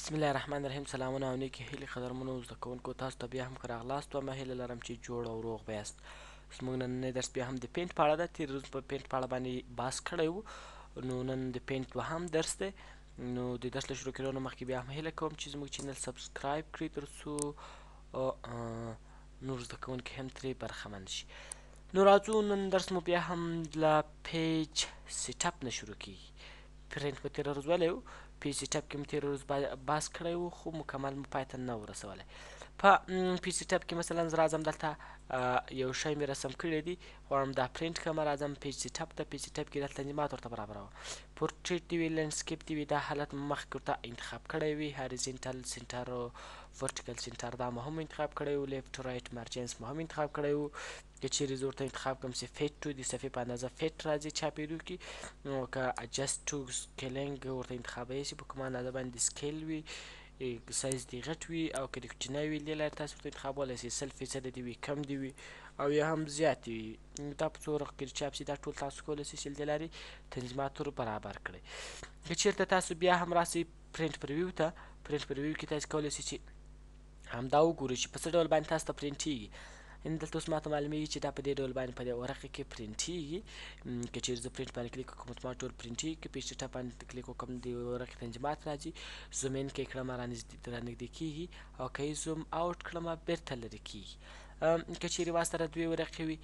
بسم الله الرحمن الرحیم. سلامونه او نیکې هیلې قدرمنو زده کوونکو، تاسو ته بیا هم ښه راغلاست. ومه هیله لرم چې جوړ او روغ به یاست. زموږ نننی درس بیا هم د پینټ په اړه ده. تېر ورځ په پینټ په اړه باندې بحث کړی و، نو نن د پینټ دوهم درس دی. نو د درس له شروع کېدو نه مخکې بیا هم هیله کوم چې زموږ چینل سبسکرایب کړئ تر څو نور زده کوونکي هم ترې برخمن شي. نو راځو، نن درس مو بیا هم له پیج سیټ اپ نه شروع کېږي. پرنټ په تېره ورځ ویلی و، پیج سیټ اپ کې مو تېره ورځ بحث کړی و، خو مکمل مو پای ته نه و رسولی. په پیج سیټ اپ کې مثلا زه راځم دلته یو شی مې رسم کړی دی، غواړم دا پرنټ کړم، راځم پیج سیټ اپ ته. پیج سیټ اپ کې دلته تنظیمات ورته برابروم. پورټریټ دې وي، لینډسکیپ دې وي، دا حالت مو مخکې ورته انتخاب کړی وي. هاریزنټل سنټر او ورټیکل سنټر دا مو هم انتخاب کړی و. لیفټ رایټ مارجنز مو هم انتخاب کړی و. که چیرې زه ورته انتخاب کړم چې فیټ ټو د صفحې په اندازه فیټ راځي چاپېدو کې، نو که اجسټ ټو سکیلینګ ورته انتخابوی شي په کومه اندازه باندې سکیل وي، سایز دې غټ وي، او که دې کوچنی وي دې لارې تاسو ورته انتخابولی شئ. 100% دې وي، کم دې وي، او یا هم زیات وي. دا په څو ورقو کې چاپ شي، دا ټول تاسو کولی شئ چې له دې لارې تنظیمات ور برابر کړئ. که چېرته تاسو بیا هم راسئ پرنټ پریویو ته، پرنټ پریویو کې تاسو کولی شئ چې همدا وګورئ چې په څه ډول باندې تاسو ته پرنټېږي. یعنې دلته اوس ماته معلومېږي چې دا په دې ډول باندې په دې ورقه کې پرنټېږي. که چېرې زه پرنټ باندې کلیک وکړم اتومات ډول پرنټېږي. که پیج سیټ اپ باندې کلیک وکړم د ورقې تنظیمات راځي. زوم ان که یې کړم رانږدې کېږي، او که یې زوم اوټ کړم بېرته لرې کېږي. که چېرې ما سره دوې ورقې وي،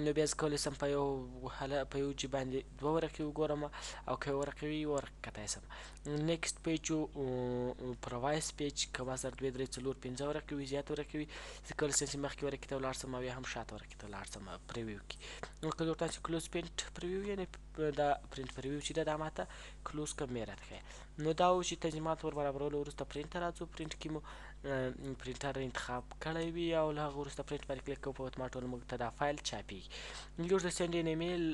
نو بیا زه کولی شم په یو جي باندې دوه ورقې وګورم، او که یو ورقې وي یو ورقه کتای شم. نیکسټ پیج و پروایس پیج، که ما سره 2 3 4 5 ورقې وي، زیات ورقې وي، زه کولی شم چې مخکې ورقې ته ولاړ شم او یا هم شاته ورقې ته ولاړ شم پریویو کې. نو که زه ورته چې کلوز پرنټ پریویو، یعنې دا پرنټ پریویو چې ده دا ماته کلوز کړه، مې راته ښیي. نو دا و چې تنظیمات ور برابرولو وروسته پرنټ ته راځو. پرنټ کې مو پرنټر انتخاب کړی وي، او له هغه وروسته پرنټ باندې کلیک کوو، په اتومات ډول موږ ته دا فایل چاپېږي. یوز د سینډ ان ایمیل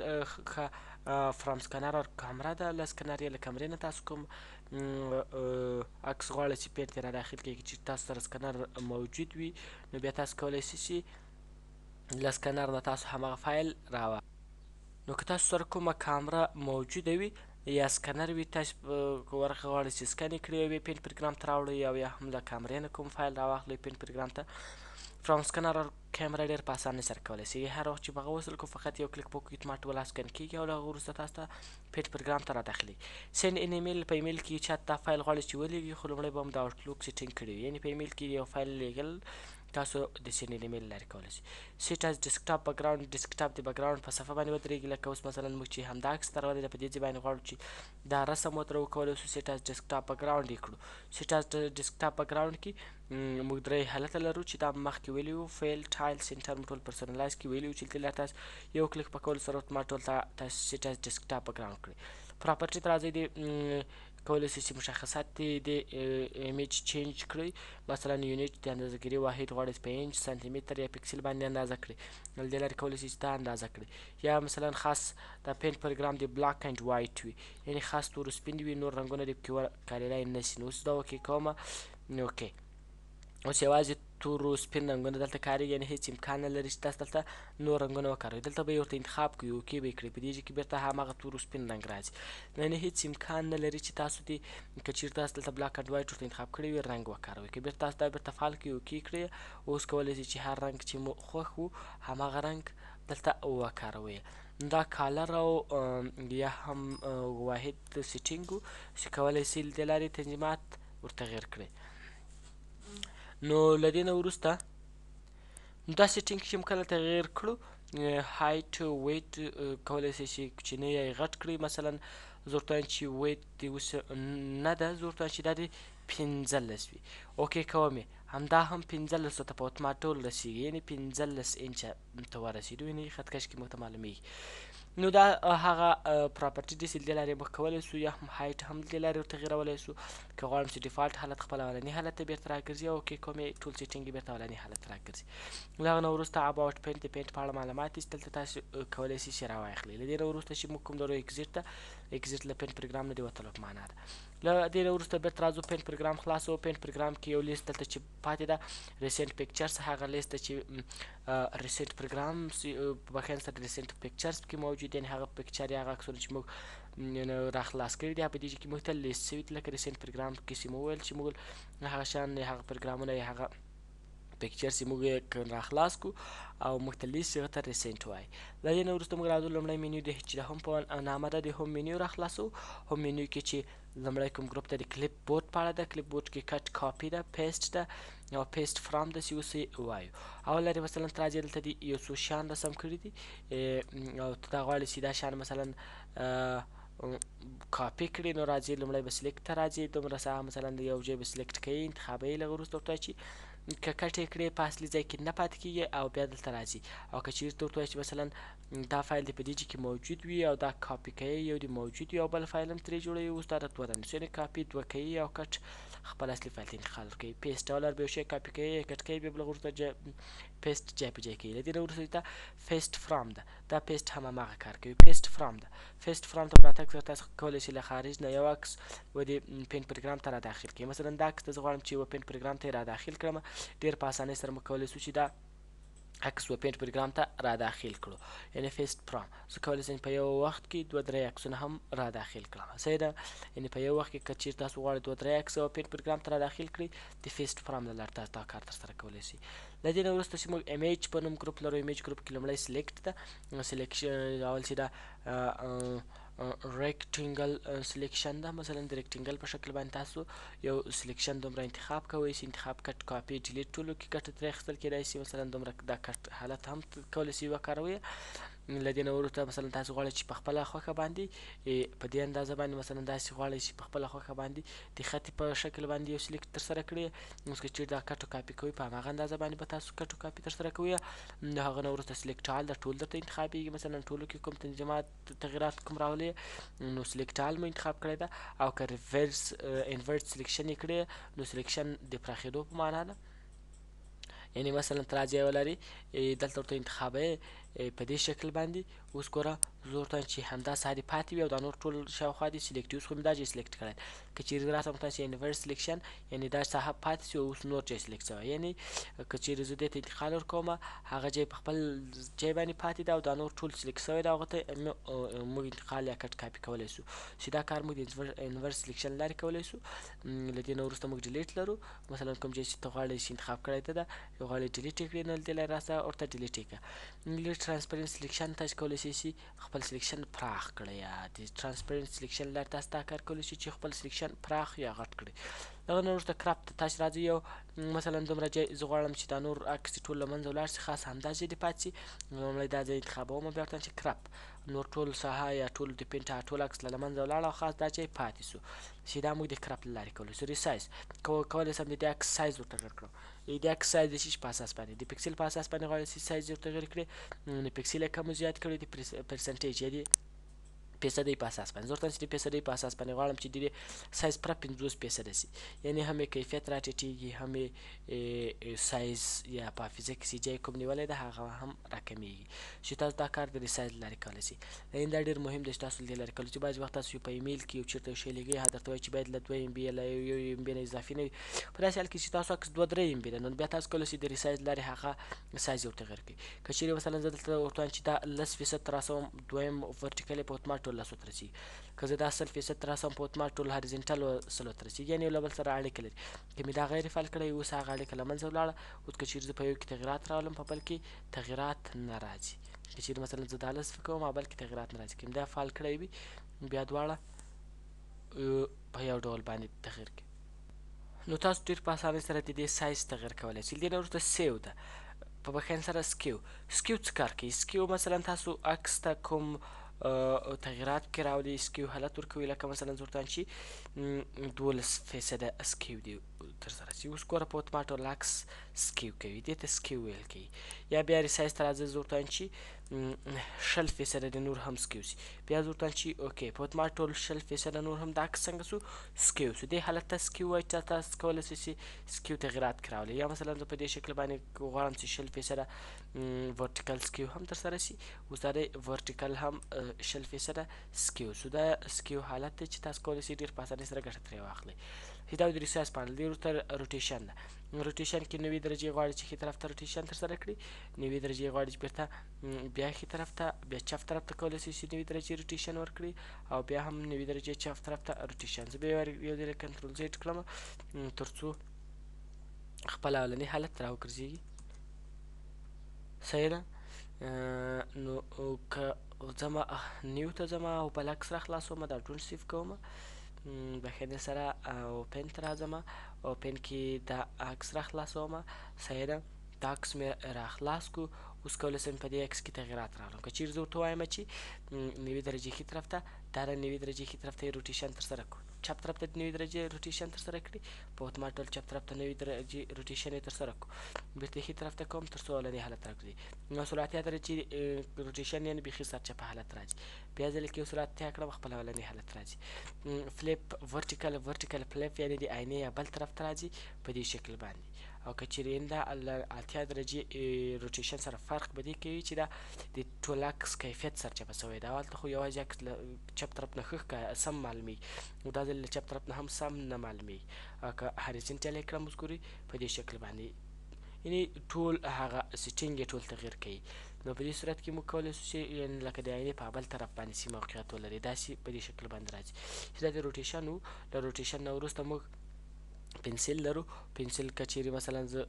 فرام سکنر اور کامره ده. له سکنر یا له کمرې نه تاسو کوم عکس غواړئ چې پینټ یې را داخل کړي، چې تاسو سره سکنر موجود وي، نو بیا تاسو کولی شئ چې له سکنر نه تاسو همغه فایل راوړئ. نو که تاسو سره کومه کامره موجوده وي یا سکنر وي، تاسو ورقه غواړئ چې سکن یې کړئ او بیا پینټ پروګرام ته راوړئ، او یا هم له کامرې نه کوم فایل راواخلئ پینټ پروګرام ته. فرام سکنر اور کیمرا ډېر په اسانۍ سره کولی شئ. هر وخت چې په هغه وصل کړو، فقط یو کلیک په وکړو، اتومات ډول سکن کېږي، او له هغه وروسته تاسو ته پینټ پروګرام ته راداخلېږي. سینډ ان ایمیل، په ایمیل کې چا ته دا فایل غواړئ چې ولېږي، خو لومړی به هم د آوټلوک سیټینګ کړی وي، یعنې په ایمیل کې یو فایل لیږل تاسو د سینډ ان ایمیل لارې کولی شئ. سیټ از ډیسکټاپ بیکګراوند، ډیسکټاپ د بیکګراوند په صفحه باندې ودرېږي. لکه اوس مثلا موږ چې همدا عکس ته راولې ده، په دې ځای باندې غواړو چې دا رسم ورته وکولی شو، سیټ از ډیسکټاپ بیکګراوند یې کړو. سیټ از ډیسکټاپ بیکګراوند کې موږ 3 حالته لرو چې دا مخکې ویلي وو، فیل، ټایل، سینټر مو ټول پرسنلایز کې ویلي وو چې دې لارې تاسو یو کلیک په کولو سره اتومات ډول تاسو سیټ از ډیسکټاپ بیکګراوند کړئ. پراپرټي ته راځئ، د کولی شئ چې مشخصات د ایمیج چینج کړئ. مثلا یونیټ د اندازهګیري واحد غواړئ په انچ، سانتي متر یا پکسل باندې اندازه کړئ. له دې لارې کولی شئ چې دا اندازه کړئ. یا مثلا خاص دا پینټ پروګرام د بلاک اینډ وایټ وي، یعنې خاص تور و سپین وي، نور رنګونه دې پکې کارېدای نه شي. نو اوس دا اوکې کومه، نو اوکې. اوس یوازې تور و سپین رنګونه دلته کارېږي، یعنې هېڅ امکان نه لري چې تاسو دلته نور رنګونه وکاروئ. دلته به یې ورته انتخاب کړئ، اوکې به یې کړئ، په دې ځای کې بېرته هماغه تور و سپین رنګ راځي. یعنې هېڅ امکان نه لري چې تاسو دې که چېرې تاسو دلته بلاک اینډ وایټ ورته انتخاب کړی وي، رنګ وکاروئ. که بېرته تاسو دا بېرته فعال کړئ، اوکې کړئ، اوس کولی شئ چې هر رنګ چې مو خوښ و هماغه رنګ دلته وکاروئ. دا کالر او یا هم واحد سیټینګ و چې کولی شئ له دې لارې تنظیمات ورتغیر کړئ. نو له دې نه وروسته دا سیټینګ چې موږ کله تغیر کړو، هایټ ویټ کولی شئ چې کوچنی یا غټ کړئ. مثلا زه ورته وایم چې ویټ دې اوس نه ده، زه ورته وایم چې دا دې 15 وي. اوکې کوم یې، همدا هم 15 ته په اتومات ډول رسېږي، یعنې 15 انچه ته ورسېدو، یعنې خط کش کې موږ ته معلومېږي. نو دا هغه پراپرټي دي چې له دې لارې موږ کولی شو، یا هم هایټ هم له دې لارې ورتغیرولی شو. که غواړم چې ډیفالټ حالت خپل اولني حالت ته بېرته راګرځي، او اوکې کوم یې، ټول سیټینګ یې بېرته اولني حالت ته راګرځي. له هغه نه وروسته اباوټ پینټ، د پینټ په اړه معلومات دي چې دلته تاسو کولی شئ چې راواخلئ. له دې نه وروسته چې موږ کوم درو اکزیټ ته، اکزیټ له پینټ پروګرام نه د وتلو په معنا ده. له دې نه وروسته بېرته راځو، پینټ پروګرام خلاصوو. پینټ پروګرام کې یو لیست دلته چې پاتې ده، ریسنټ پکچرز، هغه لیست ده چې ریسنټ پروګرام بخښنه سره ریسنټ پکچرز کې موجود، یعنې هغه پکچر یا هغه عکسونه چې موږ راخلاص کړي دي. په دې کې موږ ته لیست شوي دي لکه ریسنټ پروګرام کې چې مو وویل چې موږ هغه شیان هغه پروګرامونه یا هغه پکچر چې موږ یې راخلاص کړو او موږ ته لیست هغه ته ریسنټ وایي. له دې نه وروسته موږ راځو لومړی منیو دی چې د هم په نامه ده د هم منیو راخلاصو. هم منیو کې چې لومړی کوم ګروپ ته د کلیپ بورډ په اړه ده. کلیپ بورډ کې کټ کاپي ده، پیسټ ده او پیسټ فرام ده چې اوس یې وایو. او لري مثلا ته راځې دلته دي یو څو شیان رسم کړي دي او ته دا غواړې چې دا شیان مثلا کاپي کړي، نو راځې لومړی به سلیکټ ته راځې، دومره ساعه مثلا د یو ځای به سلیکټ کوي، انتخابوي، لږ وروسته ورته وایي چې که کټ یې کړې په اصلي ځای کې نه پاتې کېږي او بیا دلته راځي. او که چېرته ورته وایي چې مثلا دا فایل دې په دې ځای کې موجود وي او دا کاپي کوي، یو دې موجود وي او بل فایل هم ترې جوړوي، اوس دا د دوه دانې یعنې کاپي دوه کوي او کټ خپل اصلي فایل ته انتقال ورکوي. پیسټ ډالر به یو شی کاپي کوي، کټ کوي، بیا بل وروسته پیسټ جای په جای کوي. له دې نه وروسته دا پیسټ فرام ده، دا پیسټ هم هماغه کار کوي. پیسټ فرام ده، پیسټ فرام ته په راتګ سره تاسو کولی شئ له خارج نه یو عکس و دې پین پروګرام ته را داخل کړئ. مثلا دا عکس ته زه غواړم چې یوه پین پروګرام ته یې را داخل کړم، ډېر په اسانۍ سره موږ کولی شو چې دا عکس و پینټ پروګرام ته را داخل کړو، یعنې پیسټ فرام. زه کولی شم په یو وخت کې دوه درې عکسونه هم را داخل کړم. صحیح ده، یعنې په یو وخت کې که چېرې تاسو غواړئ دوه درې عکس و پینټ پروګرام ته را داخل کړئ، د پیسټ فرام له لارې تاسو دا کار ترسره کولی شئ. له دې نه وروسته چې موږ ایمیج په نوم ګروپ لرو، ایمیج ګروپ کې لومړی سلیکټ ده، سلیکشن اول چې دا ریکټینګل سلیکشن ده، مثلا د ریکټینګل په شکل باندې تاسو یو سلیکشن دومره انتخاب کوئ چې انتخاب کټ کاپي ډیلیټ ټولو کې ګټه ترې اخیستل کېدای شي، مثلا دومره دا کټ حالت هم کولی شئ وکاروئ. له دې نه وروسته مثلا تاسو غواړئ چې په خپله خوښه باندې په دې اندازه باندې مثلا داسې غواړئ چې په خپله خوښه باندې د خطي په شکل باندې یو سلیکټ ترسره کړئ. اوس که چېرې دا کټ کاپي کوئ په هماغه اندازه باندې به تاسو کټ کاپي ترسره کوئ. د هغه نه وروسته سلیکټ آل ده، ټول درته انتخابېږي، مثلا ټولو کې کوم تنظیمات تغیرات کوم راولي نو سلیکټ آل مو انتخاب کړی ده. او که ریورس انورټ سلیکشن یې کړی نو سلیکشن د پراخېدو په معنا ده، یعنې مثلا ته راځئ ولرې دلته ورته انتخابوئ په دې شکل باندې. اوس ګوره زه ورته وایم چې همدا ساحه دې پاتې وي او دا نور ټول شاوخوا دې سلیکټ وي. اوس خو مې دا ځای سلیکټ کړی، که چېرې زه راته ورته وایم چې انورس سلیکشن یعنې دا ساحه پاتې شي او اوس نور ځای سلیکټ شوی، یعنې که چېرې زه دې ته انتقال ورکوم هغه ځای په خپل ځای باندې پاتې ده او دا نور ټول سلیکټ شوی ده، هغه ته موږ انتقال یا کټ کاپي کولی شو. چې دا کار موږ د انورس سلیکشن لارې کولی شو. له دې نه وروسته موږ ډیلیټ لرو، مثلا کوم ځای چې ته غواړې چې انتخاب کړی ته ده غواړې ډیلیټ یې کړې نو له دې لارې راسه ورته ډیلیټ یې کړه. ډیلیټ ټرانسپیرنټ سلیکشن تاسو کولی شئ چې خپل سلیکشن پراخ کړئ، یا د ټرانسپیرنټ سلیکشن لارې تاسو دا کار کولی شئ چې خپل سلیکشن پراخ یا غټ کړئ. دغه نه وروسته کراپ ته تاسو راځئ، یو مثلا دومره ځای زه غواړم چې دا نور عکس ټول له منځه ولاړ شي، خاص همدا ځای دې پاتې شي، لومړی دا ځای انتخابوم، بیا ورته وایم چې کراپ، نور ټول ساحه یا ټول د پینټ ټول عکس له منځه ولاړ او خاص دا ځای پاتې شو، چې دا موږ د کراپ له لارې کولی شو. ریسایز کولی شم د دې عکس سایز ورتغیر کړم، د دې عکس سایز د شي په اساس باندې د پکسل په اساس باندې غواړئ چې سایز یې ورتغیر کړئ، نو پکسل یې کم او زیات کړئ، د پرسنټیج یا د فیصدۍ په اساس باندې. زه ورته وایم چې د فیصدۍ په اساس باندې غواړم چې د دې سایز پوره 50% شي، یعنې هم یې کیفیت راټیټېږي، هم یې سایز یا په حافظه کې چې ځای کوم نیولی ده هغه هم راکمیږي، چې تاسو دا کار د ریسایز له لارې کولی شئ. یعنې دا ډېر مهم دی چې تاسو له دې لارې کولی شئ. بعضې وخت تاسو په ایمیل کې یو چېرته یو شی لیږئ هغه درته وایي چې باید له 2 MB یا له 1 MB نه اضافي نه وي، په داسې حال کې چې تاسو عکس 2-3 MB ده، نو بیا تاسو کولی شئ د ریسایز له لارې هغه سایز یې ورتغیر کړئ. که چېرې مثلا زه دلته ورته وایم چې دا 10% ته راسوم، دویم ورټیکل یې په اتومات ټول 10 ته رسېږي، که زه دا 100% ته راسوم په اتومات ټول هاریزنټل 100 ته رسېږي، یعنې یو له بل سره اړیکه لري. که مې دا غیر فعال کړی اوس هغه اړیکه له منځه ولاړه. اوس که چېرې زه په یو کې تغیرات راولم په بل کې تغیرات نه راځي، که چېرې مثلا زه دا 10 کوم او بل کې تغیرات نه راځي، که مې دا فعال کړی وي بیا دواړه په یو ډول باندې تغیر کوي. نو تاسو ډېر په اسانۍ سره د دې سایز تغیر کولی شئ. دې نه وروسته سیو ده، په بخښنې سره سکیو څه کار کوي؟ سکیو مثلا تاسو عکس ته کوم تغیرات کې راولي، سکیو حالت ورکوي، لکه مثلا زه ورته وایم چې 12% سکیو دې ترسره شي. اوس ګوره په اتومات ډول عکس سکیو کوي، دې ته سکیو ویل کوي. یا بیا ریسایز ته راځئ، زه ورته وایم چې 0% د نور هم سکیو شي، بیا زه ورته وایم چې اوکې په اتومات ډول 0% نور هم د عکس څنګه شو سکیو شو. دې حالت ته سکیو وایي چې تاسو کولی شئ چې سکیو تغیرات کې راولئ. یا مثلا زه په دې شکل باندې غواړم چې 0% ورټیکل سکیو هم ترسره شي، اوس دا دی ورټیکل هم 0% سکیو شو. دا سکیو حالت دی چې تاسو کولی شئ ډېر په اسانۍ سره ګټه ترې واخلئ. چې دا د ریسایز پانل دی. وروسته روټیشن ده. روټیشن کې 90 درجې غواړي چې ښي طرف ته روټیشن ترسره کړي، 90 درجې غواړي چې بیرته بیا ښي طرف ته بیا چپ طرف ته کولی شي چې 90 درجې روټیشن ورکړي او بیا هم 90 درجې چپ طرف ته روټیشن. زه بیا یو ځل کنټرول زیډ کړم تر څو خپل اولني حالت ته راوګرځېږي. صحیح ده. نو که ځمه نیو ته ځمه او بل عکس راخلاصومه، دا ټول سیف کومه بخښنې سره او پین ته راځمه او پین کې دا عکس راخلاصومه. صحیح ده. دا عکس مې راخلاص کړو. اوس کولی شم په دې عکس کې تغیرات راوړم. که چیرې زه ورته وایم چې 90 درجې ښي طرف ته، دا د 90 درجې ښي طرف ته یې روټیشن ترسره کړو، چپ طرف ته 90 درجې روټیشن ترسره کړي، په اتومات ډول چپ طرف ته 90 درجې روټیشن یې ترسره کړو، بیرته ښي طرف ته کوم تر څو اولني حالت راګرځي. نو سرعتیا درجې روټیشن یعنې بیخي سرچپه حالت راځي. بیا ځل کې یو سرعتیا کړم خپل اولني حالت راځي. فلیپ ورټیکل فلیپ یعنې د آینې یا بل طرف ته راځي په دې شکل باندې. او که چیرې دا اتیا درجې روټیشن سره فرق به دې کوي چې دا د ټول عکس کیفیت سرچپه شوی ده. هلته خو یوازې عکس له چپ طرف نه ښه سم معلومیږي، نو دا ځل له چپ طرف نه هم سم نه معلومیږي. او که هریزنټل یې کړم اوس ګورئ په دې شکل باندې، یعنې ټول هغه سیټینګ یې ټول تغیر کوي. نو په دې صورت کې موږ کولی شو چې یعنې لکه د آینې په بل طرف باندې چې موقعیت ولري داسې په دې شکل باندې راځي. چې دا د روټیشن و. له روټیشن نه وروسته موږ پنسل لرو. پنسل که چیرې مثلا زه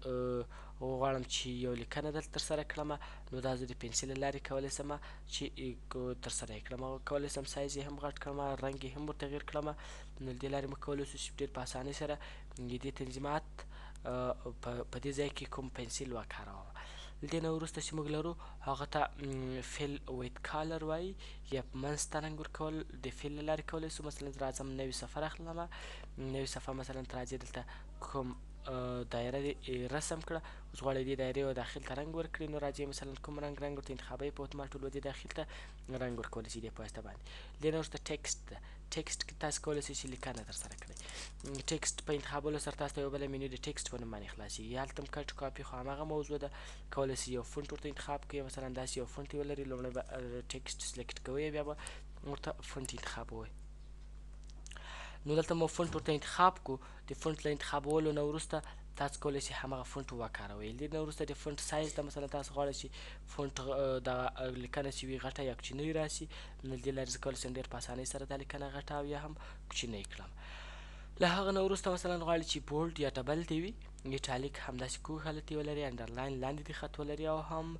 غواړم چې یو لیکنه دلته ترسره کړم، نو دا زه د پنسل له لارې کولی شم چې ترسره یې کړم. کولی شم سایز یې هم غټ کړم، رنګ یې هم ور تغیر کړم. نو له دې لارې موږ کولی شو چې ډېر په اسانۍ سره د دې تنظیمات په دې ځای کې کوم پنسل وکاروم. له دې نه وروسته چې موږ لرو هغه ته فیل ویت کالر وایي، یا منځ ته رنګ ورکول د فیل له لارې کولی شو. مثلا زه راځم نوې صفحه راخلمه، نوې صفحه مثلا ته راځې دلته کوم دایره دې رسم کړه، اوس غواړې دې دایرې او داخل ته رنګ ورکړي، نو راځې مثلا کوم رنګ ورته انتخابوي، په اتومات ډول دې داخل ته رنګ ورکولی شي دې په واسطه باندې. دې نه وروسته ټکسټ ده. ټکسټ کې تاسو کولی شئ چې لیکنه ترسره کړئ. ټکسټ په انتخابولو سره تاسو ته یو بله منیو د ټکسټ په نوم باندې خلاصېږي. هلته هم کټ کاپي خو هماغه موضوع ده. کولی شئ یو فونټ ورته انتخاب کړئ، مثلا داسې یو فونټ یې ولري، لومړی به ټکسټ سلیکټ کوئ، بیا به ورته فونټ انتخابوئ. نو دلته مو فونټ ورته انتخاب کړو. د فونټ له انتخابولو نه وروسته تاسو کولی شئ هماغه فونټ وکاروئ. دې نه وروسته د فونټ سایز ته مثلا تاسو غواړئ چې فونټ دغه لیکنه چې وي غټه یا کوچنۍ راسي، نو دې لارې زه کولی شم ډېر په اسانۍ سره دا لیکنه غټه او یا هم کوچنۍ کړم. له هغه نه وروسته مثلا غواړئ چې بولډ یا ډبل دې وي، ایټالیک همداسې کوږ حالت یې ولري، انډرلاین لاندې دې خط ولري، او هم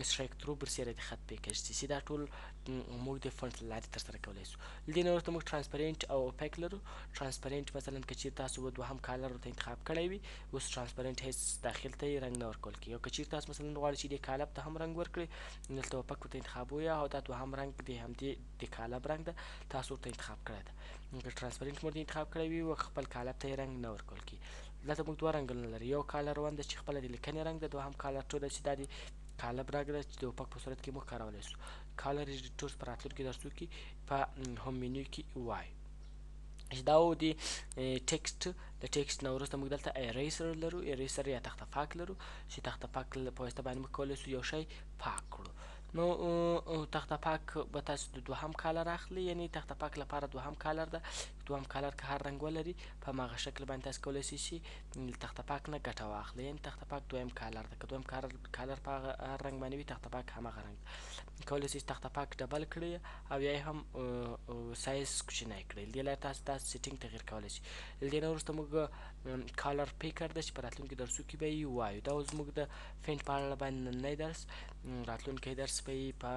سټرایک ترو برسیره دې خط پیکج دي، چې دا ټول موږ د فونټ له لارې ترسره کولی شو. له دې نه وروسته موږ ټرانسپرنټ او اوپیک لرو. ټرانسپرنټ مثلا که چیرې تاسو دوهم کالر ورته انتخاب کړی وي، اوس ټرانسپرنټ هېڅ داخل ته یې رنګ نه ورکول کېږي. او که چیرې تاسو مثلا غواړئ چې دې کالب ته هم رنګ ورکړئ، دلته اوپک ورته انتخابوئ او دا دوهم رنګ د همدې د کالب رنګ ده، تاسو ورته انتخاب کړی ده. که ټرانسپرنټ مو ورته انتخاب کړی وي، خپل کالب ته یې رنګ نه ورکول کېږي. دلته موږ دوه رنګونه لرو، یو کالر ون ده چې خپله د لیکنې رنګ ده، دوهم کالر ټو ده چې دا د کالب رنګ ده چې د اوپک په صورت کې موږ کارولی شو. کالر ایډیټورز په راتلونکي درسو کې په هوم منیو کې وایو. دا و د ټکسټ. د ټکسټ نه وروسته موږ دلته اریسر لرو، اریسر یا تخته پاک لرو، چې تخته پاک په واسطه باندې موږ کولی شو یو شی پاک کړو. نو تخته پاک به تاسو د دوهم کالر اخلي، یعنې تخته پاک لپاره دوهم کالر ده. دوهم کالر که هر رنګ ولري په هماغه شکل باندې تاسو کولی شئ چې تخته پاک نه ګټه واخلئ، یعنې تخته پاک دویم کالر ده. که دویم کالر په هغه هر رنګ باندې وي، تخته پاک هماغه رنګ ده. کولی شئ تخته پاک ډبل کړئ او یا یې هم سایز کوچنی کړئ. دې لارې تاسو سیټینګ تغیر کولی شئ. له دې نه وروسته موږ کالر پیکر ده چې په راتلونکي درسو کې به یې ووایو. دا اوس زموږ د فینټ په اړه باندې نننی درس. راتلونکی درس به یې په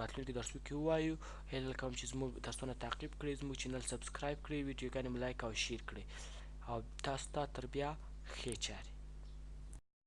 راتلونکي درسو کې ووایو. هیله کوم چې زموږ درسونه تعقیب کړئ، زموږ چینل سبسکرایب کړئ، ویډیوګانې مو لایک او شیر کړئ، او تاسو ته تر بیا ښې چارې.